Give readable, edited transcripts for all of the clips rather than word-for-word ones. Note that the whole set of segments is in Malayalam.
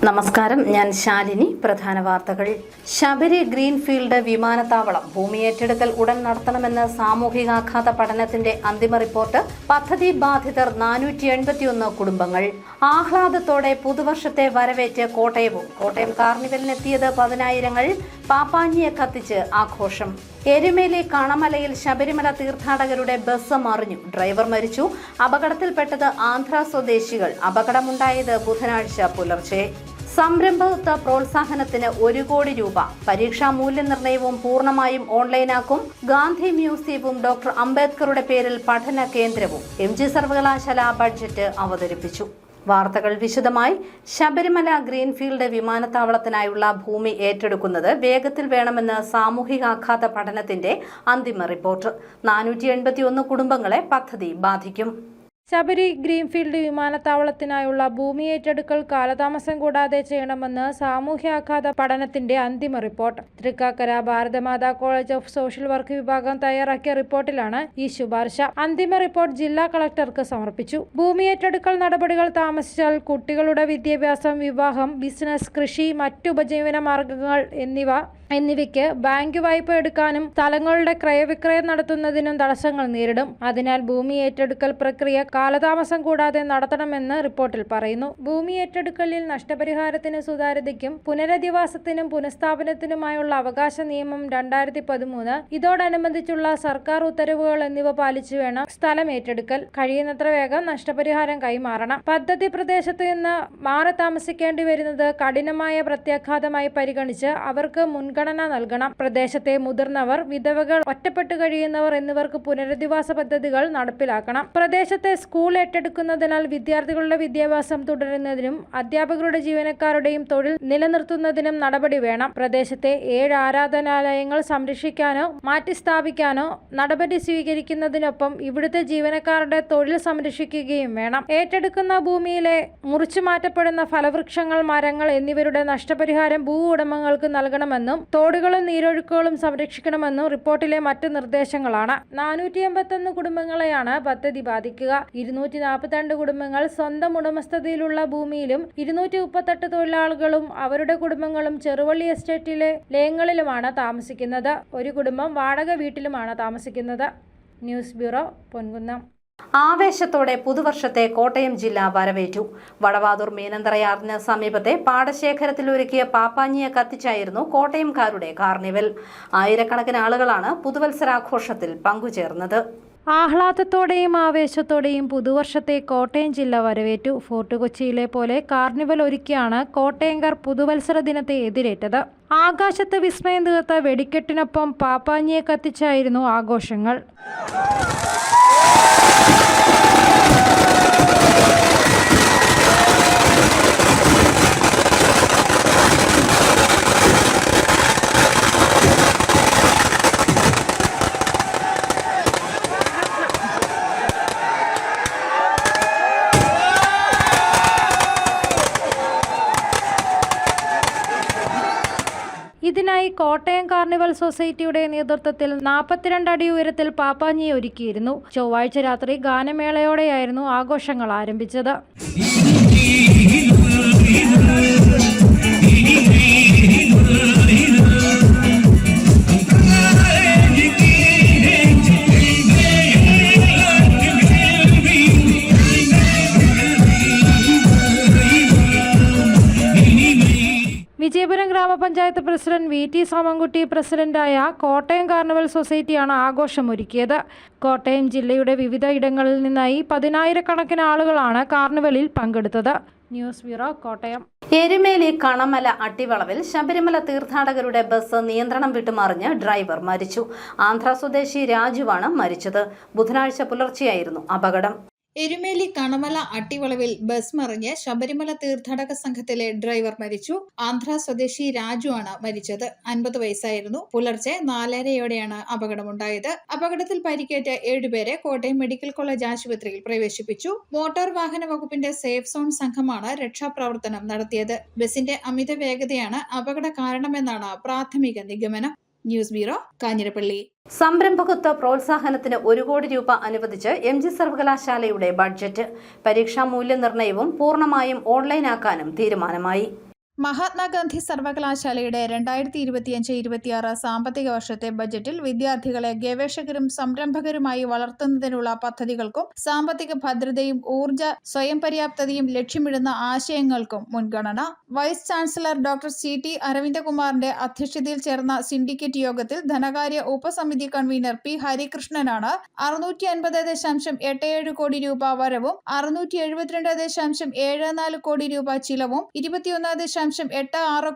നമസ്കാരം, ഞാൻ ശാലിനി. പ്രധാന വാർത്തകൾ. ശബരി ഗ്രീൻഫീൽഡ് വിമാനത്താവളം ഭൂമി ഏറ്റെടുക്കൽ ഉടൻ നടത്തണമെന്ന് സാമൂഹികാഘാത പഠനത്തിന്റെ അന്തിമ റിപ്പോർട്ട്. പദ്ധതി ബാധിതർ 481 കുടുംബങ്ങൾ. ആഹ്ലാദത്തോടെ പുതുവർഷത്തെ വരവേറ്റ് കോട്ടയം കാർണിവലിനെത്തിയത് പതിനായിരങ്ങൾ. പാപ്പാഞ്ഞിയെ കത്തിച്ച് ആഘോഷം. എരുമേലി കണമലയിൽ ശബരിമല തീർത്ഥാടകരുടെ ബസ് മറിഞ്ഞു. ഡ്രൈവർ മരിച്ചു. അപകടത്തിൽപ്പെട്ടത് ആന്ധ്ര സ്വദേശികൾ. അപകടമുണ്ടായത് ബുധനാഴ്ച പുലർച്ചെ. സംരംഭകത്വ പ്രോത്സാഹനത്തിന് 1 കോടി രൂപ. പരീക്ഷാ മൂല്യനിർണ്ണയവും പൂർണ്ണമായും ഓൺലൈനാക്കും. ഗാന്ധി മ്യൂസിയവും ഡോക്ടർ അംബേദ്കറുടെ പേരിൽ പഠന കേന്ദ്രവും. MG സർവകലാശാല ബഡ്ജറ്റ് അവതരിപ്പിച്ചു. വാർത്തകൾ വിശദമായി. ശബരിമല ഗ്രീൻഫീൽഡ് വിമാനത്താവളത്തിനായുള്ള ഭൂമി ഏറ്റെടുക്കുന്നത് വേഗത്തിൽ വേണമെന്ന് സാമൂഹികാഘാത പഠനത്തിന്റെ അന്തിമ റിപ്പോർട്ട്. 481 കുടുംബങ്ങളെ പദ്ധതി ബാധിക്കും. ശബരി ഗ്രീൻഫീൽഡ് വിമാനത്താവളത്തിനായുള്ള ഭൂമി ഏറ്റെടുക്കൽ കാലതാമസം കൂടാതെ ചെയ്യണമെന്ന് സാമൂഹ്യാഘാത പഠനത്തിന്റെ അന്തിമ report. Thrikkakara Bharat Mata college of social work വിഭാഗം തയ്യാറാക്കിയ റിപ്പോർട്ടിലാണ് ഈ ശുപാർശ. അന്തിമ റിപ്പോർട്ട് ജില്ലാ കളക്ടർക്ക് സമർപ്പിച്ചു. ഭൂമി ഏറ്റെടുക്കൽ നടപടികൾ താമസിച്ചാൽ കുട്ടികളുടെ വിദ്യാഭ്യാസം, വിവാഹം, ബിസിനസ്, കൃഷി, മറ്റു ഉപജീവന മാർഗങ്ങൾ എന്നിവയ്ക്ക് ബാങ്ക് വായ്പ എടുക്കാനും സ്ഥലങ്ങളുടെ ക്രയവിക്രയം നടത്തുന്നതിനും തടസ്സങ്ങൾ നേരിടും. അതിനാൽ ഭൂമി ഏറ്റെടുക്കൽ പ്രക്രിയ കാലതാമസം കൂടാതെ നടത്തണമെന്ന് റിപ്പോർട്ടിൽ പറയുന്നു. ഭൂമി ഏറ്റെടുക്കലിൽ നഷ്ടപരിഹാരത്തിന്, സുതാര്യതയ്ക്കും പുനരധിവാസത്തിനും പുനഃസ്ഥാപനത്തിനുമായുള്ള അവകാശ നിയമം 2013, ഇതോടനുബന്ധിച്ചുള്ള സർക്കാർ ഉത്തരവുകൾ എന്നിവ പാലിച്ചു വേണം സ്ഥലം ഏറ്റെടുക്കൽ. കഴിയുന്നത്ര വേഗം നഷ്ടപരിഹാരം കൈമാറണം. പദ്ധതി പ്രദേശത്ത് നിന്ന് മാറി താമസിക്കേണ്ടി വരുന്നത് കഠിനമായ പ്രത്യാഘാതമായി പരിഗണിച്ച് അവർക്ക് മുൻഗണന നൽകണം. പ്രദേശത്തെ മുതിർന്നവർ, വിധവകൾ, ഒറ്റപ്പെട്ടു കഴിയുന്നവർ എന്നിവർക്ക് പുനരധിവാസ പദ്ധതികൾ നടപ്പിലാക്കണം. പ്രദേശത്തെ സ്കൂൾ ഏറ്റെടുക്കുന്നതിനാൽ വിദ്യാർത്ഥികളുടെ വിദ്യാഭ്യാസം തുടരുന്നതിനും അധ്യാപകരുടെ ജീവനക്കാരുടെയും തൊഴിൽ നിലനിർത്തുന്നതിനും നടപടി വേണം. പ്രദേശത്തെ 7 ആരാധനാലയങ്ങൾ സംരക്ഷിക്കാനോ മാറ്റിസ്ഥാപിക്കാനോ നടപടി സ്വീകരിക്കുന്നതിനൊപ്പം ഇവിടുത്തെ ജീവനക്കാരുടെ തൊഴിൽ സംരക്ഷിക്കുകയും വേണം. ഏറ്റെടുക്കുന്ന ഭൂമിയിലെ മുറിച്ചു മാറ്റപ്പെടുന്ന ഫലവൃക്ഷങ്ങൾ, മരങ്ങൾ എന്നിവരുടെ നഷ്ടപരിഹാരം ഭൂ ഉടമകൾക്ക് നൽകണമെന്നും തോടുകളും നീരൊഴുക്കുകളും സംരക്ഷിക്കണമെന്നും റിപ്പോർട്ടിലെ മറ്റ് നിർദ്ദേശങ്ങളാണ്. 481 കുടുംബങ്ങളെയാണ് പദ്ധതി ബാധിക്കുക. 242 കുടുംബങ്ങൾ സ്വന്തം ഉടമസ്ഥതയിലുള്ള ഭൂമിയിലും 238 തൊഴിലാളികളും അവരുടെ കുടുംബങ്ങളും ചെറുവള്ളി എസ്റ്റേറ്റിലെ ലയങ്ങളിലുമാണ് താമസിക്കുന്നത്. ഒരു കുടുംബം വാടക വീട്ടിലുമാണ് താമസിക്കുന്നത്. News bureau, Ponkunnam. ആവേശത്തോടെ പുതുവർഷത്തെ കോട്ടയം ജില്ല വരവേറ്റു. വടവാതൂർ മീനന്തറയാറിന് സമീപത്തെ പാടശേഖരത്തിൽ ഒരുക്കിയ പാപ്പാഞ്ഞിയെ കത്തിച്ചായിരുന്നു കോട്ടയംകാരുടെ കാർണിവൽ. ആയിരക്കണക്കിന് ആളുകളാണ് പുതുവത്സരാഘോഷത്തിൽ പങ്കുചേർന്നത്. ആഹ്ലാദത്തോടെയും ആവേശത്തോടെയും പുതുവർഷത്തെ കോട്ടയം ജില്ല വരവേറ്റു. ഫോർട്ട് കൊച്ചിയിലെ പോലെ കാർണിവൽ ഒരുക്കിയാണ് കോട്ടയംകാർ പുതുവത്സര ദിനത്തെ എതിരേറ്റത്. ആകാശത്ത് വിസ്മയം തീർത്ത വെടിക്കെട്ടിനൊപ്പം പാപ്പാഞ്ഞിയെ കത്തിച്ചായിരുന്നു ആഘോഷങ്ങൾ. ഇതിനായി കോട്ടയം കാർണിവൽ സൊസൈറ്റിയുടെ നേതൃത്വത്തിൽ 42 അടി ഉയരത്തിൽ പാപ്പാഞ്ഞിയെ ഒരുക്കിയിരുന്നു. ചൊവ്വാഴ്ച രാത്രി ഗാനമേളയോടെയായിരുന്നു ആഘോഷങ്ങൾ ആരംഭിച്ചത്. വിജയപുരം ഗ്രാമപഞ്ചായത്ത് പ്രസിഡന്റ് VT സാമൻകുട്ടി പ്രസിഡന്റായ കോട്ടയം കാർണിവൽ സൊസൈറ്റിയാണ് ആഘോഷം ഒരുക്കിയത്. കോട്ടയം ജില്ലയുടെ വിവിധ ഇടങ്ങളിൽ നിന്നായി 10,000-കണക്കിന് ആളുകളാണ് കാർണിവലിൽ പങ്കെടുത്തത്. News bureau, Kottayam. എരുമേലി കണമല അട്ടിവളവിൽ ശബരിമല തീർത്ഥാടകരുടെ ബസ് നിയന്ത്രണം വിട്ടുമറിഞ്ഞ് ഡ്രൈവർ മരിച്ചു. ആന്ധ്ര സ്വദേശി രാജുവാണ് മരിച്ചത്. ബുധനാഴ്ച പുലർച്ചെയായിരുന്നു അപകടം. എരുമേലി കണമല അട്ടിവളവിൽ ബസ് മറിഞ്ഞ് ശബരിമല തീർത്ഥാടക സംഘത്തിലെ ഡ്രൈവർ മരിച്ചു. ആന്ധ്ര സ്വദേശി രാജു ആണ് മരിച്ചത്. 50 വയസ്സായിരുന്നു. പുലർച്ചെ 4:30-യോടെയാണ് അപകടമുണ്ടായത്. അപകടത്തിൽ പരിക്കേറ്റ 7 പേരെ കോട്ടയം മെഡിക്കൽ കോളേജ് ആശുപത്രിയിൽ പ്രവേശിപ്പിച്ചു. മോട്ടോർ വാഹന വകുപ്പിന്റെ സേഫ് സോൺ സംഘമാണ് രക്ഷാപ്രവർത്തനം നടത്തിയത്. ബസിന്റെ അമിത വേഗതയാണ് അപകട കാരണമെന്നാണ് പ്രാഥമിക നിഗമനം. News bureau, Kanjirappally. സംരംഭകത്വ പ്രോത്സാഹനത്തിന് 1 കോടി രൂപ അനുവദിച്ച് MG സർവകലാശാലയുടെ ബഡ്ജറ്റ്. പരീക്ഷാ മൂല്യനിർണ്ണയവും പൂർണ്ണമായും ഓൺലൈനാക്കാനും തീരുമാനമായി. മഹാത്മാഗാന്ധി സർവകലാശാലയുടെ 2025-26 സാമ്പത്തിക വർഷത്തെ ബജറ്റിൽ വിദ്യാർത്ഥികളെ ഗവേഷകരും സംരംഭകരുമായി വളർത്തുന്നതിനുള്ള പദ്ധതികൾക്കും സാമ്പത്തിക ഭദ്രതയും ഊർജ്ജ സ്വയം പര്യാപ്തതയും ലക്ഷ്യമിടുന്ന ആശയങ്ങൾക്കും മുൻഗണന. വൈസ് ചാൻസലർ ഡോക്ടർ CT അരവിന്ദകുമാറിന്റെ അധ്യക്ഷതയിൽ ചേർന്ന സിൻഡിക്കേറ്റ് യോഗത്തിൽ ധനകാര്യ ഉപസമിതി കൺവീനർ P. ഹരികൃഷ്ണനാണ് 650.87 കോടി രൂപ വരവും 672.74 കോടി രൂപ ചിലവും 21.86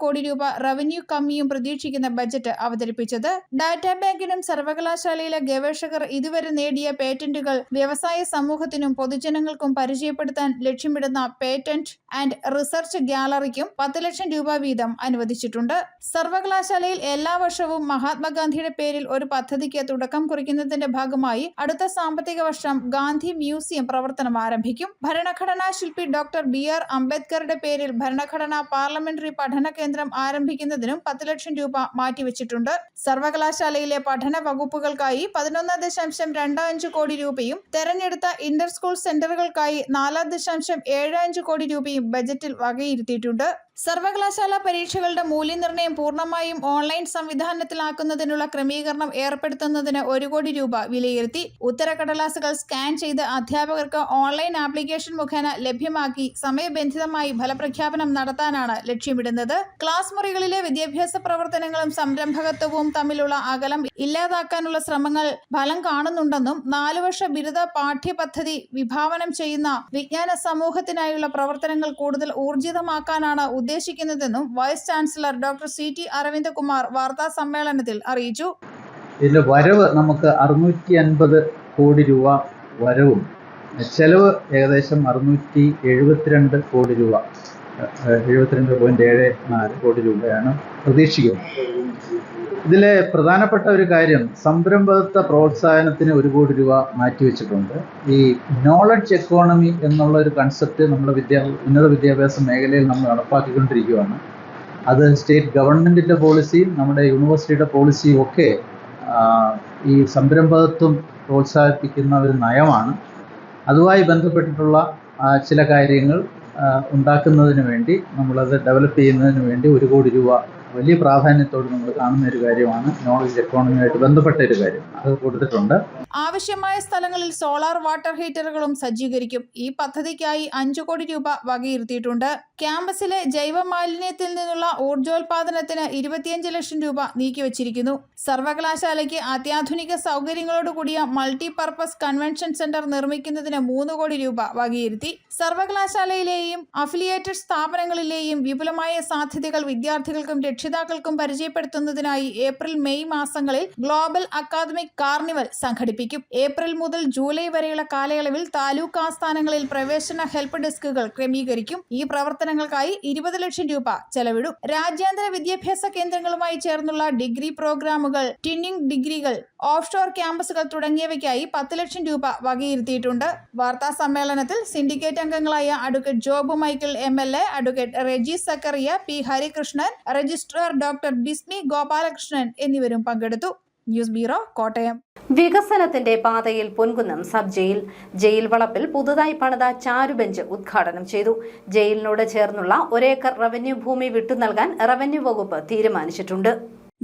കോടി രൂപ റവന്യൂ കമ്മിയും പ്രതീക്ഷിക്കുന്ന ബജറ്റ് അവതരിപ്പിച്ചത്. ഡാറ്റാ ബാങ്കിനും സർവകലാശാലയിലെ ഗവേഷകർ ഇതുവരെ നേടിയ പേറ്റന്റുകൾ വ്യവസായ സമൂഹത്തിനും പൊതുജനങ്ങൾക്കും പരിചയപ്പെടുത്താൻ ലക്ഷ്യമിടുന്ന പേറ്റന്റ് ആൻഡ് റിസർച്ച് ഗ്യാലറിക്കും 10 ലക്ഷം രൂപ വീതം അനുവദിച്ചിട്ടുണ്ട്. സർവകലാശാലയിൽ എല്ലാ വർഷവും മഹാത്മാഗാന്ധിയുടെ പേരിൽ ഒരു പദ്ധതിക്ക് തുടക്കം കുറിക്കുന്നതിന്റെ ഭാഗമായി അടുത്ത സാമ്പത്തിക വർഷം ഗാന്ധി മ്യൂസിയം പ്രവർത്തനം ആരംഭിക്കും. ഭരണഘടനാ ശില്പി ഡോക്ടർ BR അംബേദ്കറുടെ പേരിൽ ഭരണഘടനാ പാർലമെന്ററി പഠന കേന്ദ്രം ആരംഭിക്കുന്നതിനും 10 ലക്ഷം രൂപ മാറ്റിവെച്ചിട്ടുണ്ട്. സർവകലാശാലയിലെ പഠന വകുപ്പുകൾക്കായി 11.25 കോടി രൂപയും തെരഞ്ഞെടുത്ത ഇന്റർ സ്കൂൾ സെന്ററുകൾക്കായി 4.75 കോടി രൂപയും ബജറ്റിൽ വകയിരുത്തിയിട്ടുണ്ട്. സർവകലാശാല പരീക്ഷകളുടെ മൂല്യനിർണ്ണയം പൂർണ്ണമായും ഓൺലൈൻ സംവിധാനത്തിലാക്കുന്നതിനുള്ള ക്രമീകരണം ഏർപ്പെടുത്തുന്നതിന് 1 കോടി രൂപ വിലയിരുത്തി. ഉത്തരക്കടലാസുകൾ സ്കാൻ ചെയ്ത് അധ്യാപകർക്ക് ഓൺലൈൻ ആപ്ലിക്കേഷൻ മുഖേന ലഭ്യമാക്കി സമയബന്ധിതമായി ഫലപ്രഖ്യാപനം നടത്താനാണ് ലക്ഷ്യമിടുന്നത്. ക്ലാസ് മുറികളിലെ വിദ്യാഭ്യാസ പ്രവർത്തനങ്ങളും സംരംഭകത്വവും തമ്മിലുള്ള അകലം ഇല്ലാതാക്കാനുള്ള ശ്രമങ്ങൾ ഫലം കാണുന്നുണ്ടെന്നും 4 വർഷ ബിരുദ പാഠ്യപദ്ധതി വിഭാവനം ചെയ്യുന്ന വിജ്ഞാന സമൂഹത്തിനായുള്ള പ്രവർത്തനങ്ങൾ കൂടുതൽ ഊർജിതമാക്കാനാണ് ഉദ്ദേശിക്കുന്നതെന്നും vice chancellor doctor CT Aravindakumar വാർത്താ സമ്മേളനത്തിൽ അറിയിച്ചു. ഇതിന്റെ വരവ് നമുക്ക് 650 കോടി രൂപ വരവും ചെലവ് ഏകദേശം 672 കോടി രൂപ 72.74 കോടി രൂപയാണ് പ്രതീക്ഷിക്കുന്നത്. ഇതിലെ പ്രധാനപ്പെട്ട ഒരു കാര്യം സംരംഭകത്വ പ്രോത്സാഹനത്തിന് 1 കോടി രൂപ മാറ്റിവെച്ചിട്ടുണ്ട്. ഈ നോളജ് എക്കോണമി എന്നുള്ള ഒരു കൺസെപ്റ്റ് നമ്മുടെ ഉന്നത വിദ്യാഭ്യാസ മേഖലയിൽ നമ്മൾ നടപ്പാക്കിക്കൊണ്ടിരിക്കുകയാണ്. അത് സ്റ്റേറ്റ് ഗവൺമെൻറ്റിൻ്റെ പോളിസിയും നമ്മുടെ യൂണിവേഴ്സിറ്റിയുടെ പോളിസിയും ഒക്കെ ഈ സംരംഭകത്വം പ്രോത്സാഹിപ്പിക്കുന്ന ഒരു നയമാണ്. അതുമായി ബന്ധപ്പെട്ടിട്ടുള്ള ചില കാര്യങ്ങൾ ഉണ്ടാക്കുന്നതിന് വേണ്ടി നമ്മളത് ഡെവലപ്പ് ചെയ്യുന്നതിന് വേണ്ടി 1 കോടി രൂപ വലിയ പ്രാധാന്യത്തോട് നമ്മൾ കാണുന്ന ഒരു കാര്യമാണ്. നോളജ് എക്കോണമിയായിട്ട് ബന്ധപ്പെട്ട ഒരു കാര്യം അത് കൊടുത്തിട്ടുണ്ട്. ആവശ്യമായ സ്ഥലങ്ങളിൽ സോളാർ വാട്ടർ ഹീറ്ററുകളും സജ്ജീകരിക്കും. ഈ പദ്ധതിക്കായി 5 കോടി രൂപ വകയിരുത്തിയിട്ടുണ്ട്. ക്യാമ്പസിലെ ജൈവ മാലിന്യത്തിൽ നിന്നുള്ള ഊർജോൽപാദനത്തിന് 25 ലക്ഷം രൂപ നീക്കിവച്ചിരിക്കുന്നു. സർവകലാശാലയ്ക്ക് അത്യാധുനിക സൗകര്യങ്ങളോടുകൂടിയ മൾട്ടി പർപ്പസ് കൺവെൻഷൻ സെന്റർ നിർമ്മിക്കുന്നതിന് 3 കോടി രൂപ വകയിരുത്തി. സർവകലാശാലയിലെയും അഫിലിയേറ്റഡ് സ്ഥാപനങ്ങളിലെയും വിപുലമായ സാധ്യതകൾ വിദ്യാർത്ഥികൾക്കും രക്ഷിതാക്കൾക്കും പരിചയപ്പെടുത്തുന്നതിനായി ഏപ്രിൽ-മെയ് മാസങ്ങളിൽ ഗ്ലോബൽ അക്കാദമിക് കാർണിവൽ സംഘടിപ്പിക്കും. ഏപ്രിൽ മുതൽ ജൂലൈ വരെയുള്ള കാലയളവിൽ താലൂക്ക് ആസ്ഥാനങ്ങളിൽ പ്രവേശന ഹെൽപ്പ് ഡെസ്കുകൾ ക്രമീകരിക്കും. ഈ പ്രവർത്തനങ്ങൾക്കായി 20 ലക്ഷം രൂപ ചെലവിടും. രാജ്യാന്തര വിദ്യാഭ്യാസ കേന്ദ്രങ്ങളുമായി ചേർന്നുള്ള ഡിഗ്രി പ്രോഗ്രാമുകൾ, ട്വിന്നിംഗ് ഡിഗ്രികൾ, ഓഫ് ഷോർ ക്യാമ്പസുകൾ തുടങ്ങിയവയ്ക്കായി 10 ലക്ഷം രൂപ വകയിരുത്തിയിട്ടുണ്ട്. വാർത്താ സമ്മേളനത്തിൽ സിൻഡിക്കേറ്റ് അംഗങ്ങളായ advocate Job Michael MLA, advocate Reji Sakkariya, P. Harikrishnan, registrar doctor Bismi Gopalakrishnan എന്നിവരും പങ്കെടുത്തു. News bureau, Kottayam. വികസനത്തിന്റെ പാതയിൽ പൊൻകുന്നം സബ് ജയിൽ. ജയിൽ വളപ്പിൽ പുതുതായി പണിത ചാരുബെഞ്ച് ഉദ്ഘാടനം ചെയ്തു. ജയിലിനോട് ചേർന്നുള്ള 1 ഏക്കർ റവന്യൂ ഭൂമി വിട്ടുനൽകാൻ റവന്യൂ വകുപ്പ് തീരുമാനിച്ചിട്ടുണ്ട്.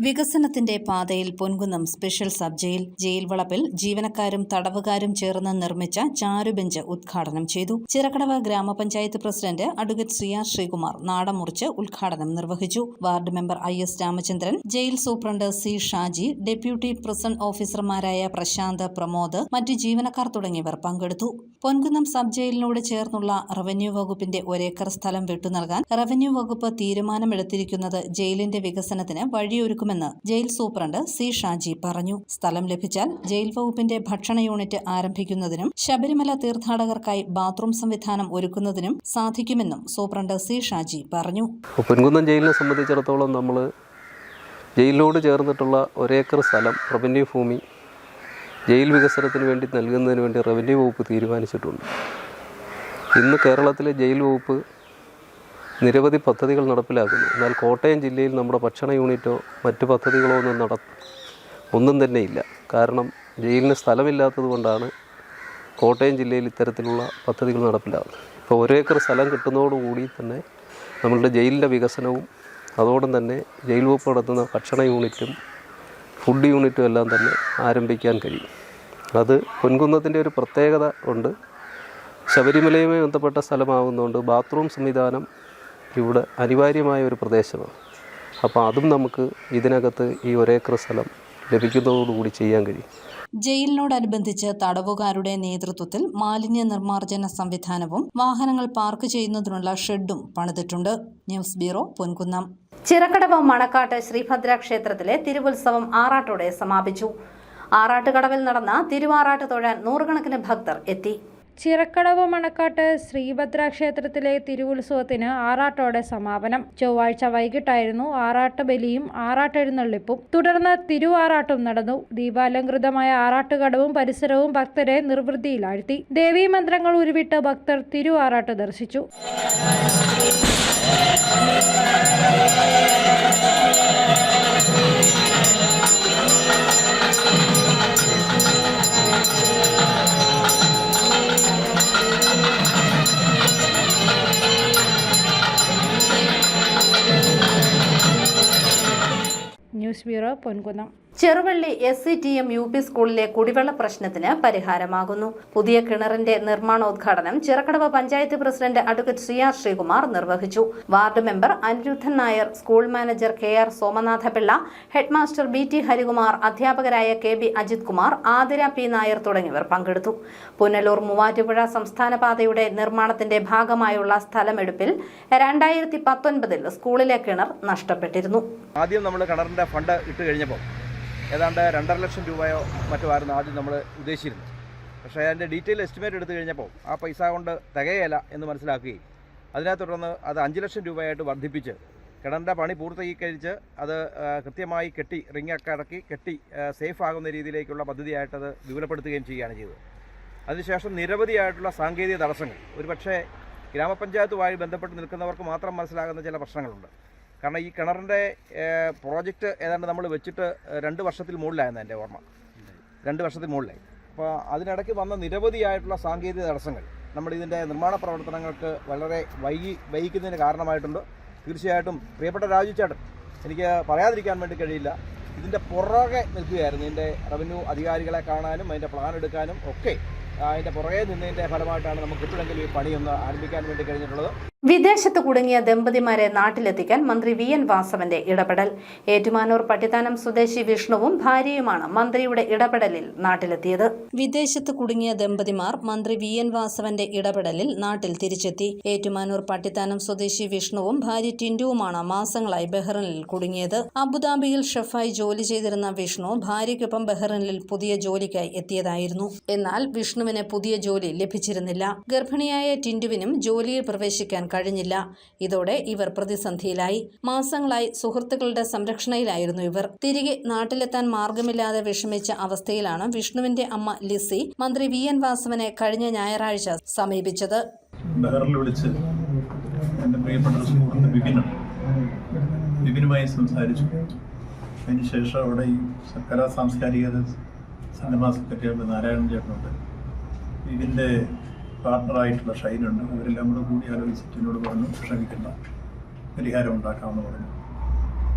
വികസനത്തിന്റെ പാതയിൽ Ponkunnam special sub jail. Jail വളപ്പിൽ ജീവനക്കാരും തടവുകാരും ചേർന്ന് നിർമ്മിച്ച ചാരുബെഞ്ച് ഉദ്ഘാടനം ചെയ്തു. ചിറക്കടവ് ഗ്രാമപഞ്ചായത്ത് പ്രസിഡന്റ് അഡ്വക്കേറ്റ് CR ശ്രീകുമാർ നാടൻ മുറിച്ച് ഉദ്ഘാടനം നിർവഹിച്ചു. Ward member IS Ramachandran, jail superintendent C. Shaji, deputy prison ഓഫീസർമാരായ പ്രശാന്ത്, പ്രമോദ്, മറ്റ് ജീവനക്കാർ തുടങ്ങിയവർ പങ്കെടുത്തു. പൊൻകുന്നം സബ് ജയിലിനോട് ചേർന്നുള്ള റവന്യൂ വകുപ്പിന്റെ 1 ഏക്കർ സ്ഥലം വിട്ടുനൽകാൻ റവന്യൂ വകുപ്പ് തീരുമാനമെടുത്തിരിക്കുന്നത് ജയിലിന്റെ വികസനത്തിന് വഴിയൊരുക്കുമെന്ന് ജയിൽ സൂപ്രണ്ട് C. ഷാജി പറഞ്ഞു. സ്ഥലം ലഭിച്ചാൽ ജയിൽ വകുപ്പിന്റെ ഭക്ഷണ യൂണിറ്റ് ആരംഭിക്കുന്നതിനും ശബരിമല തീർത്ഥാടകർക്കായി ബാത്റൂം സംവിധാനം ഒരുക്കുന്നതിനും സാധിക്കുമെന്നും സൂപ്രണ്ട് C. ഷാജി പറഞ്ഞു. പൊൻകുന്നം ജയിലിനെ സംബന്ധിച്ചിടത്തോളം നമ്മൾ ജയിലിനോട് ചേർന്നിട്ടുള്ള 1 ഏക്കർ സ്ഥലം റവന്യൂ ഭൂമി ജയിൽ വികസനത്തിന് വേണ്ടി നൽകുന്നതിന് വേണ്ടി റവന്യൂ വകുപ്പ് തീരുമാനിച്ചിട്ടുണ്ട്. ഇന്ന് കേരളത്തിലെ ജയിൽ വകുപ്പ് നിരവധി പദ്ധതികൾ നടപ്പിലാക്കുന്നു. എന്നാൽ കോട്ടയം ജില്ലയിൽ നമ്മുടെ ഭക്ഷണ യൂണിറ്റോ മറ്റു പദ്ധതികളോ ഒന്നും തന്നെയില്ല. കാരണം ജയിലിന് സ്ഥലമില്ലാത്തത് കൊണ്ടാണ് കോട്ടയം ജില്ലയിൽ ഇത്തരത്തിലുള്ള പദ്ധതികൾ നടപ്പിലാകുന്നത്. ഇപ്പോൾ 1 ഏക്കർ സ്ഥലം കിട്ടുന്നതോടുകൂടി തന്നെ നമ്മളുടെ ജയിലിൻ്റെ വികസനവും അതോടൊപ്പം തന്നെ ജയിൽ വകുപ്പ് നടത്തുന്ന ഭക്ഷണ യൂണിറ്റും ഫുഡ് യൂണിറ്റും എല്ലാം തന്നെ ആരംഭിക്കാൻ കഴിയും. അത് പൊൻകുന്നത്തിൻ്റെ ഒരു പ്രത്യേകത ഉണ്ട്. ശബരിമലയുമായി ബന്ധപ്പെട്ട സ്ഥലമാകുന്നതുകൊണ്ട് ബാത്റൂം സംവിധാനം ഇവിടെ അനിവാര്യമായ ഒരു പ്രദേശമാണ്. അപ്പോൾ അതും നമുക്ക് ഇതിനകത്ത് ഈ 1 ഏക്കർ സ്ഥലം ലഭിക്കുന്നതോടുകൂടി ചെയ്യാൻ കഴിയും. ജയിലിനോടനുബന്ധിച്ച് തടവുകാരുടെ നേതൃത്വത്തിൽ മാലിന്യ നിർമ്മാർജ്ജന സംവിധാനവും വാഹനങ്ങൾ പാർക്ക് ചെയ്യുന്നതിനുള്ള ഷെഡും പണിതിട്ടുണ്ട്. News bureau, Ponkunnam. ചിറക്കടവ് മണക്കാട്ട് ശ്രീഭദ്ര ക്ഷേത്രത്തിലെ തിരുവുത്സവം ആറാട്ടോടെ സമാപിച്ചു. ആറാട്ടുകടവിൽ നടന്ന തിരുവാറാട്ട് തൊഴാൻ നൂറുകണക്കിന് ഭക്തർ എത്തി. ചിറക്കടവ് മണക്കാട്ട് ശ്രീഭദ്ര ക്ഷേത്രത്തിലെ തിരുവുത്സവത്തിന് ആറാട്ടോടെ സമാപനം. ചൊവ്വാഴ്ച വൈകിട്ടായിരുന്നു ആറാട്ട് ബലിയും ആറാട്ടെഴുന്നള്ളിപ്പും. തുടർന്ന് തിരുവാറാട്ടും നടന്നു. ദീപാലങ്കൃതമായ ആറാട്ടുകടവും പരിസരവും ഭക്തരെ നിർവൃതിയിലാഴ്ത്തി. ദേവീമന്ത്രങ്ങൾ ഉരുവിട്ട് ഭക്തർ തിരുവാറാട്ട് ദർശിച്ചു. News bureau, Ponkunnam. Cheruvally SCTM UP സ്കൂളിലെ കുടിവെള്ള പ്രശ്നത്തിന് പരിഹാരമാകുന്നു. പുതിയ കിണറിന്റെ നിർമ്മാണോദ്ഘാടനം Chirakkadavu panchayat president advocate CR Sreekumar നിർവഹിച്ചു. Ward member Aniruddhan Nair, school manager KR Somanathapillai, headmaster BT Harikumar, അധ്യാപകരായ KB അജിത് കുമാർ, ആതിര P നായർ തുടങ്ങിയവർ പങ്കെടുത്തു. പുനലൂർ മൂവാറ്റുപുഴ സംസ്ഥാന പാതയുടെ നിർമ്മാണത്തിന്റെ ഭാഗമായുള്ള സ്ഥലമെടുപ്പിൽ 2019 സ്കൂളിലെ കിണർ നഷ്ടപ്പെട്ടിരുന്നു. ആദ്യം നമ്മൾ കിണറിന്റെ ഫണ്ട് ഇട്ട് കഴിഞ്ഞപ്പോൾ ഏതാണ്ട് 2.5 ലക്ഷം രൂപയോ മറ്റോ ആയിരുന്നു ആദ്യം നമ്മൾ ഉദ്ദേശിച്ചിരുന്നത്. പക്ഷേ അതിൻ്റെ ഡീറ്റെയിൽ എസ്റ്റിമേറ്റ് എടുത്തു കഴിഞ്ഞപ്പോൾ ആ പൈസ കൊണ്ട് തികയല്ല എന്ന് മനസ്സിലാക്കുകയും അതിനെ തുടർന്ന് അത് 5 ലക്ഷം രൂപയായിട്ട് വർദ്ധിപ്പിച്ച് കിണറിൻ്റെ പണി പൂർത്തീകരിച്ച് അത് കൃത്യമായി കെട്ടി റിങ്ങൊക്കെ ഇറക്കി കെട്ടി സേഫ് ആകുന്ന രീതിയിലേക്കുള്ള പദ്ധതിയായിട്ടത് വിപുലപ്പെടുത്തുകയും ചെയ്യുകയാണ് ചെയ്തത്. അതിനുശേഷം നിരവധിയായിട്ടുള്ള സാങ്കേതിക തടസ്സങ്ങൾ, ഒരുപക്ഷേ ഗ്രാമപഞ്ചായത്തുമായി ബന്ധപ്പെട്ട് നിൽക്കുന്നവർക്ക് മാത്രം മനസ്സിലാകുന്ന ചില പ്രശ്നങ്ങളുണ്ട്. കാരണം ഈ കിണറിൻ്റെ പ്രോജക്റ്റ് ഏതാണ്ട് നമ്മൾ വെച്ചിട്ട് 2 വർഷത്തിൽ മുകളിലായിരുന്നു എൻ്റെ ഓർമ്മ, 2 വർഷത്തിൽ മുകളിലായി. അപ്പോൾ അതിനിടയ്ക്ക് വന്ന നിരവധിയായിട്ടുള്ള സാങ്കേതിക തടസ്സങ്ങൾ നമ്മൾ ഇതിൻ്റെ നിർമ്മാണ പ്രവർത്തനങ്ങൾക്ക് വളരെ വൈകിക്കുന്നതിന് കാരണമായിട്ടുണ്ട്. തീർച്ചയായിട്ടും പ്രിയപ്പെട്ട രാജു ചേട്ടൻ, എനിക്ക് പറയാതിരിക്കാൻ വേണ്ടി കഴിയില്ല, ഇതിൻ്റെ പുറകെ നിൽക്കുകയായിരുന്നു. ഇതിൻ്റെ റവന്യൂ അധികാരികളെ കാണാനും അതിൻ്റെ പ്ലാൻ എടുക്കാനും ഒക്കെ അതിൻ്റെ പുറകെ നിന്നതിൻ്റെ ഫലമായിട്ടാണ് നമുക്ക് ഇപ്പോഴെങ്കിലും ഈ പണിയൊന്ന് ആരംഭിക്കാൻ വേണ്ടി കഴിഞ്ഞിട്ടുള്ളത്. വിദേശത്ത് കുടുങ്ങിയ ദമ്പതിമാരെ നാട്ടിലെത്തിക്കാൻ മന്ത്രി VN വാസവന്റെ ഇടപെടൽ. ഏറ്റുമാനൂർ പട്ടിത്താനം സ്വദേശി വിഷ്ണുവും ഭാര്യയുമാണ് മന്ത്രിയുടെ ഇടപെടലിൽ നാട്ടിലെത്തിയത്. വിദേശത്ത് കുടുങ്ങിയ ദമ്പതിമാർ മന്ത്രി VN വാസവന്റെ ഇടപെടലിൽ നാട്ടിൽ തിരിച്ചെത്തി. ഏറ്റുമാനൂർ പട്ടിത്താനം സ്വദേശി വിഷ്ണുവും ഭാര്യ ടിൻഡുവുമാണ് മാസങ്ങളായി ബഹ്റിനിൽ കുടുങ്ങിയത്. അബുദാബിയിൽ ഷെഫായി ജോലി ചെയ്തിരുന്ന വിഷ്ണു ഭാര്യയ്ക്കൊപ്പം ബഹ്റിനിൽ പുതിയ ജോലിക്കായി എത്തിയതായിരുന്നു. എന്നാൽ വിഷ്ണുവിന് പുതിയ ജോലി ലഭിച്ചിരുന്നില്ല. ഗർഭിണിയായ ടിൻഡുവിനും ജോലിയിൽ പ്രവേശിക്കാൻ കഴിഞ്ഞില്ല. ഇതോടെ ഇവർ പ്രതിസന്ധിയിലായി. മാസങ്ങളായി സുഹൃത്തുക്കളുടെ സംരക്ഷണയിലായിരുന്നു ഇവർ. തിരികെ നാട്ടിലെത്താൻ മാർഗമില്ലാതെ വിഷമിച്ച അവസ്ഥയിലാണ് വിഷ്ണുവിന്റെ അമ്മ ലിസി മന്ത്രി VN വാസവനെ കഴിഞ്ഞ ഞായറാഴ്ച സമീപിച്ചത്. ബഹ്റിനിൽ വിളിച്ച് എൻ്റെ പ്രിയപ്പെട്ട സുഹൃത്ത് വിപിനുമായി സംസാരിച്ചു. അതിനുശേഷം അവിടെ ഈ കലാ സാംസ്കാരിക സിനിമാ സെക്രട്ടറി നാരായണൻ ചേട്ടനുണ്ട്, ഇതിൻ്റെ പാർട്ണറായിട്ടുള്ള ഷൈനുണ്ട്. അവരെല്ലാം കൂടി ആലോചിച്ചിട്ട് എന്നോട് പറഞ്ഞു ശ്രമിക്കുന്ന പരിഹാരം ഉണ്ടാക്കാമെന്ന് പറഞ്ഞു.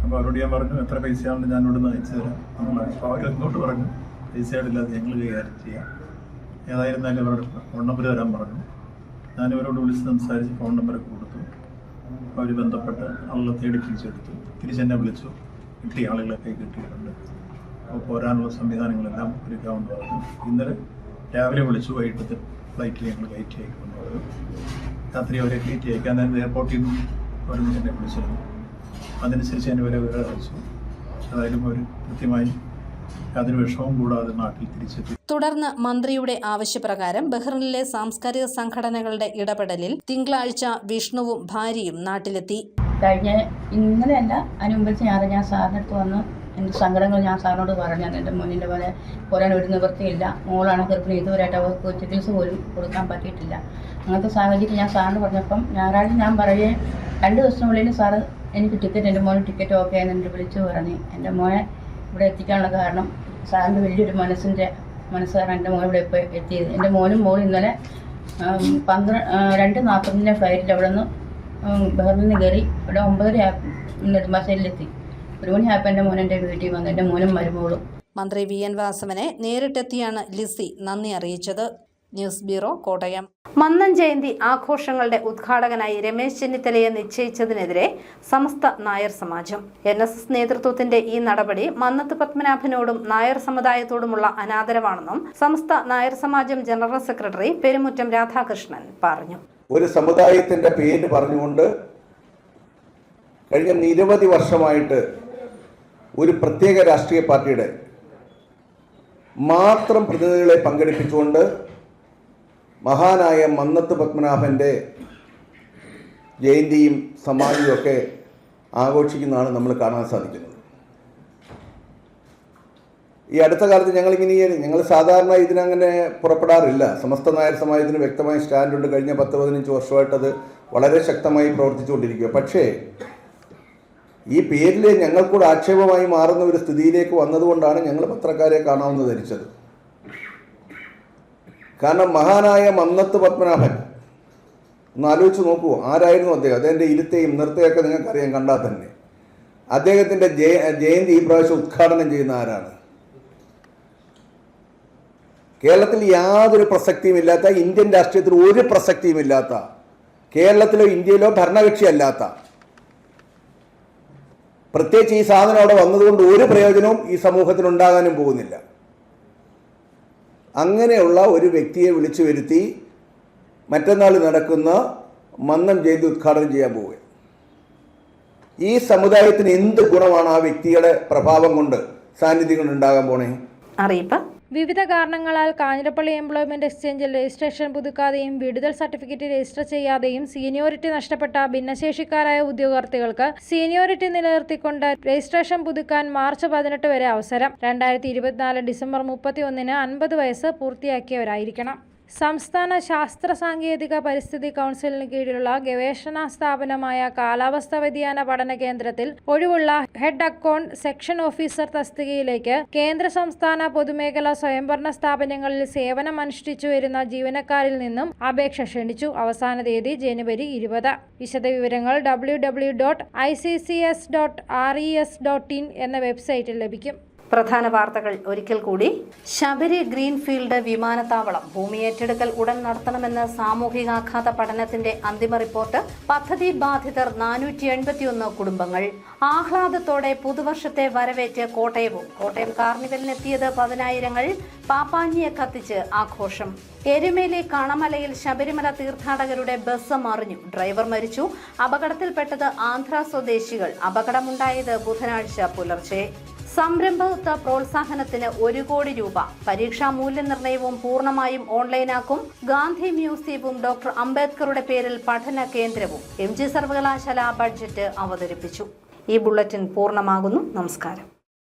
അപ്പോൾ അവരോട് ഞാൻ പറഞ്ഞു എത്ര പൈസയാണെന്ന് ഞാൻ ഇവിടെ നിന്ന് അയച്ചു തരാം എന്നുള്ള. അപ്പോൾ അവരെങ്ങോട്ട് പറഞ്ഞു പൈസയായിട്ടില്ലാതെ ഞങ്ങൾ കൈകാര്യം ചെയ്യാം, ഏതായിരുന്നാലും അവരുടെ ഫോൺ നമ്പർ തരാൻ പറഞ്ഞു. ഞാനിവരോട് വിളിച്ച് സംസാരിച്ച് ഫോൺ നമ്പറൊക്കെ കൊടുത്തു. അവർ ബന്ധപ്പെട്ട് ആളുകളെ തേടി തിരിച്ചെടുത്തു. തിരിച്ചെന്നെ വിളിച്ചു, കിട്ടിയ ആളുകളൊക്കെ കിട്ടിയിട്ടുണ്ട്. അപ്പോൾ പോരാനുള്ള സംവിധാനങ്ങളെല്ലാം ഒരുക്കാമെന്ന് പറഞ്ഞു. ഇന്നലെ രാവിലെ വിളിച്ചു, വൈകിട്ടത്തെ ഫ്ലൈറ്റിൽ ഞങ്ങൾ കയറ്റി അയക്കുമെന്ന് പറഞ്ഞു. രാത്രി അവരെ കയറ്റി അയക്കാൻ തന്നെ എയർപോർട്ടിൽ നിന്നും അവർ എന്നെ വിളിച്ചിരുന്നു. അതനുസരിച്ച് ഞാൻ ഇവരെ അറിയിച്ചു. ഏതായാലും അവർ കൃത്യമായി യാതൊരു വിഷമവും കൂടാതെ നാട്ടിൽ തിരിച്ചെത്തി. തുടർന്ന് മന്ത്രിയുടെ ആവശ്യപ്രകാരം ബഹ്റിനിലെ സാംസ്കാരിക സംഘടനകളുടെ ഇടപെടലിൽ തിങ്കളാഴ്ച വിഷ്ണുവും ഭാര്യയും നാട്ടിലെത്തി. കഴിഞ്ഞ ഇന്നലെയല്ല അതിന് മുമ്പത്തെ ഞാൻ സാറിൻ്റെ അടുത്ത് വന്ന് എൻ്റെ സങ്കടങ്ങൾ ഞാൻ സാറിനോട് പറഞ്ഞു. എൻ്റെ മുന്നിൻ്റെ പോലെ പോരാൻ ഒരു നിവൃത്തിയില്ല, മോളാണ് ഗർഭിണി, ഇതുവരെയായിട്ട് അവർക്ക് ചികിത്സ പോലും കൊടുക്കാൻ പറ്റിയിട്ടില്ല. അങ്ങനത്തെ സാഹചര്യം ഞാൻ സാറിന് പറഞ്ഞപ്പം ഞായറാഴ്ച ഞാൻ പറയുകയും 2 ദിവസത്തിനുള്ളിൽ സാറ് എനിക്ക് ടിക്കറ്റ്, എൻ്റെ മോന് ടിക്കറ്റ് ഓക്കെ എന്ന് എൻ്റെ വിളിച്ചു പറഞ്ഞു. എൻ്റെ മോനെ ഇവിടെ എത്തിക്കാനുള്ള കാരണം സാറിൻ്റെ വലിയൊരു മനസ്സുകാരാണ് എൻ്റെ മോൻ ഇവിടെ ഇപ്പോൾ എത്തിയത്. എൻ്റെ മോനും മോളും ഇന്നലെ 2:40 ഫ്ലൈറ്റിൽ അവിടെ നിന്ന് ബഹറിൽ നിന്ന് കയറി ഇവിടെ 9:30 നെടുമ്പാശ്ശേരിയിലെത്തി. 1 മണിയായപ്പോൾ എൻ്റെ മോൻ എൻ്റെ വീട്ടിൽ വന്നു. എൻ്റെ മോനും മരുമോളും. മന്ത്രി VN വാസവനെ നേരിട്ടെത്തിയാണ് ലിസി നന്ദി അറിയിച്ചത്. News bureau, Kottayam. മന്നം ജയന്തി ആഘോഷങ്ങളുടെ ഉദ്ഘാടകനായി രമേശ് ചെന്നിത്തലയെ നിശ്ചയിച്ചതിനെതിരെ സമസ്ത നായർ സമാജം. NSS നേതൃത്വത്തിന്റെ ഈ നടപടി മന്നത്ത് പത്മനാഭനോടും നായർ സമുദായത്തോടുമുള്ള അനാദരവാണെന്നും സമസ്ത നായർ സമാജം ജനറൽ സെക്രട്ടറി പെരുമുറ്റം രാധാകൃഷ്ണൻ പറഞ്ഞു. ഒരു സമുദായത്തിന്റെ പേര് പറഞ്ഞുകൊണ്ട് കഴിഞ്ഞ നിരവധി വർഷമായിട്ട് ഒരു പ്രത്യേക രാഷ്ട്രീയ പാർട്ടിയുടെ മാത്രം പ്രതിനിധികളെ പങ്കെടുപ്പിച്ചുകൊണ്ട് മഹാനായ മന്നത്ത് പത്മനാഭൻ്റെ ജയന്തിയും സമാധിയും ഒക്കെ ആഘോഷിക്കുന്നതാണ് നമ്മൾ കാണാൻ സാധിക്കുന്നത്. ഈ അടുത്ത കാലത്ത് ഞങ്ങൾ സാധാരണ ഇതിനങ്ങനെ പുറപ്പെടാറില്ല. സമസ്ത നായർ സമാജത്തിന് വ്യക്തമായ സ്റ്റാൻഡുണ്ട്. കഴിഞ്ഞ 10-15 വർഷമായിട്ട് അത് വളരെ ശക്തമായി പ്രവർത്തിച്ചുകൊണ്ടിരിക്കുക. പക്ഷേ ഈ പേരിൽ ഞങ്ങൾക്കൂടെ ആക്ഷേപമായി മാറുന്ന ഒരു സ്ഥിതിയിലേക്ക് വന്നതുകൊണ്ടാണ് ഞങ്ങൾ പത്രക്കാരെ കാണാമെന്ന് ധരിച്ചത്. കാരണം മഹാനായ മന്നത്ത് പത്മനാഭൻ, ഒന്ന് ആലോചിച്ച് നോക്കൂ, ആരായിരുന്നു അദ്ദേഹം? അദ്ദേഹത്തിൻ്റെ ഇരുത്തയും നിർത്തയൊക്കെ നിങ്ങൾക്കറിയാം, കണ്ടാൽ തന്നെ. അദ്ദേഹത്തിൻ്റെ ജയന്തി ഈ പ്രാവശ്യം ഉദ്ഘാടനം ചെയ്യുന്ന ആരാണ്? കേരളത്തിൽ യാതൊരു പ്രസക്തിയുമില്ലാത്ത, ഇന്ത്യൻ രാഷ്ട്രീയത്തിൽ ഒരു പ്രസക്തിയുമില്ലാത്ത, കേരളത്തിലോ ഇന്ത്യയിലോ ഭരണകക്ഷിയല്ലാത്ത, പ്രത്യേകിച്ച് ഈ സാധനം അവിടെ വന്നതുകൊണ്ട് ഒരു പ്രയോജനവും ഈ സമൂഹത്തിനുണ്ടാകാനും പോകുന്നില്ല. അങ്ങനെയുള്ള ഒരു വ്യക്തിയെ വിളിച്ചു വരുത്തി മറ്റന്നാൾ നടക്കുന്ന മന്നം ജയന്തി ഉദ്ഘാടനം ചെയ്യാൻ പോവുക. ഈ സമുദായത്തിന് എന്ത് ഗുണമാണ് ആ വ്യക്തിയുടെ പ്രഭാവം കൊണ്ട്, സാന്നിധ്യം കൊണ്ട് ഉണ്ടാകാൻ പോണേ? അറിയിപ്പ്. വിവിധ കാരണങ്ങളാൽ കാഞ്ഞിരപ്പള്ളി എംപ്ലോയ്മെന്റ് എക്സ്ചേഞ്ചിൽ രജിസ്ട്രേഷൻ പുതുക്കാതെയും വിടുതൽ സർട്ടിഫിക്കറ്റ് രജിസ്റ്റർ ചെയ്യാതെയും സീനിയോറിറ്റി നഷ്ടപ്പെട്ട ഭിന്നശേഷിക്കാരായ ഉദ്യോഗാർത്ഥികൾക്ക് സീനിയോറിറ്റി നിലനിർത്തിക്കൊണ്ട് രജിസ്ട്രേഷൻ പുതുക്കാൻ മാർച്ച് 18 വരെ അവസരം. 2024 ഡിസംബർ 31-ന് 50 വയസ്സ് പൂർത്തിയാക്കിയവരായിരിക്കണം. സംസ്ഥാന ശാസ്ത്ര സാങ്കേതിക പരിസ്ഥിതി കൗൺസിലിന് കീഴിലുള്ള ഗവേഷണ സ്ഥാപനമായ കാലാവസ്ഥാ വ്യതിയാന പഠന കേന്ദ്രത്തിൽ ഒഴിവുള്ള ഹെഡ് അക്കൗണ്ട് സെക്ഷൻ ഓഫീസർ തസ്തികയിലേക്ക് കേന്ദ്ര സംസ്ഥാന പൊതുമേഖലാ സ്വയംഭരണ സ്ഥാപനങ്ങളിൽ സേവനം അനുഷ്ഠിച്ചു വരുന്ന ജീവനക്കാരിൽ നിന്നും അപേക്ഷ ക്ഷണിച്ചു. അവസാന തീയതി ജനുവരി 20. വിശദവിവരങ്ങൾ www.iccs.res.in എന്ന വെബ്സൈറ്റിൽ ലഭിക്കും. പ്രധാന വാർത്തകൾ ഒരിക്കൽ കൂടി. ശബരി ഗ്രീൻഫീൽഡ് വിമാനത്താവളം ഭൂമി ഏറ്റെടുക്കൽ ഉടൻ നടത്തണമെന്ന് സാമൂഹികാഘാത പഠനത്തിന്റെ അന്തിമ റിപ്പോർട്ട്. പദ്ധതി ബാധിതർ 481 കുടുംബങ്ങൾ. ആഹ്ലാദത്തോടെ പുതുവർഷത്തെ വരവേറ്റ് കോട്ടയവും. കോട്ടയം കാർണിവലിനെത്തിയത് 10,000. പാപ്പാഞ്ഞിയെ കത്തിച്ച് ആഘോഷം. എരുമേലി കണമലയിൽ ശബരിമല തീർത്ഥാടകരുടെ ബസ് മറിഞ്ഞു. ഡ്രൈവർ മരിച്ചു. അപകടത്തിൽപ്പെട്ടത് ആന്ധ്ര സ്വദേശികൾ. അപകടമുണ്ടായത് ബുധനാഴ്ച പുലർച്ചെ. സംരംഭകത്വ പ്രോത്സാഹനത്തിന് 1 കോടി രൂപ. പരീക്ഷാ മൂല്യനിർണ്ണയവും പൂർണ്ണമായും ഓൺലൈനാക്കും. ഗാന്ധി മ്യൂസിയവും ഡോക്ടർ അംബേദ്കറുടെ പേരിൽ പഠന കേന്ദ്രവും. MG സർവകലാശാല ബഡ്ജറ്റ് അവതരിപ്പിച്ചു. ഈ ബുള്ളറ്റിൻ പൂർണ്ണമാകുന്നു. നമസ്കാരം.